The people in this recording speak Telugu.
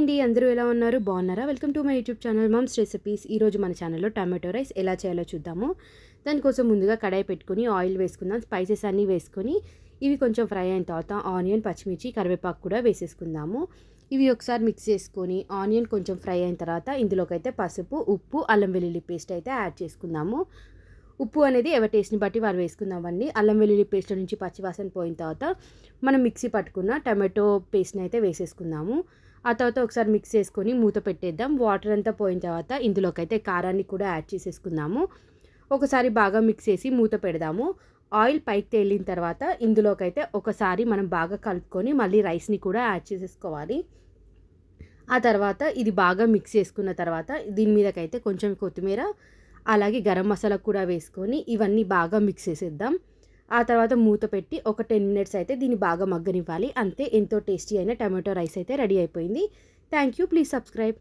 అండి, అందరూ ఎలా ఉన్నారు? బాగున్నారా? Welcome to my YouTube channel mumps recipes. ఈరోజు మన ఛానల్లో టమాటో రైస్ ఎలా చేయాలో చూద్దాము. దానికోసం ముందుగా కడాయి పెట్టుకొని ఆయిల్ వేసుకుందాం. స్పైసెస్ అన్నీ వేసుకొని ఇవి కొంచెం ఫ్రై అయిన తర్వాత ఆనియన్, పచ్చిమిర్చి, కరివేపాకు కూడా వేసేసుకుందాము. ఇవి ఒకసారి మిక్స్ చేసుకొని ఆనియన్ కొంచెం ఫ్రై అయిన తర్వాత ఇందులోకైతే పసుపు, ఉప్పు, అల్లం వెల్లుల్లి పేస్ట్ అయితే యాడ్ చేసుకుందాము. ఉప్పు అనేది ఎవరి టేస్ట్ని బట్టి వారు వేసుకుందామండి. అల్లం వెల్లుల్లి పేస్ట్ నుంచి పచ్చివాసన పోయిన తర్వాత మనం మిక్సీ పట్టుకున్న టమాటో పేస్ట్ని అయితే వేసేసుకుందాము. ఆ తర్వాత ఒకసారి మిక్స్ చేసుకొని మూత పెట్టేద్దాం. వాటర్ అంతా పోయిన తర్వాత ఇందులోకైతే కారాన్ని కూడా యాడ్ చేసేసుకుందాము. ఒకసారి బాగా మిక్స్ చేసి మూత పెడదాము. ఆయిల్ పైకి తేలిన తర్వాత ఇందులోకైతే ఒకసారి మనం బాగా కలుపుకొని మళ్ళీ రైస్ని కూడా యాడ్ చేసేసుకోవాలి. ఆ తర్వాత ఇది బాగా మిక్స్ చేసుకున్న తర్వాత దీని మీదకైతే కొంచెం కొత్తిమీర, అలాగే గరం మసాలా కూడా వేసుకొని ఇవన్నీ బాగా మిక్స్ చేసేద్దాం. ఆ తర్వాత మూత పెట్టి ఒక 10 మినిట్స్ అయితే దీన్ని బాగా మగ్గనివ్వాలి. అంతే, ఎంతో టేస్టీ అయిన టమాటో రైస్ అయితే రెడీ అయిపోయింది. Thank you. Please subscribe.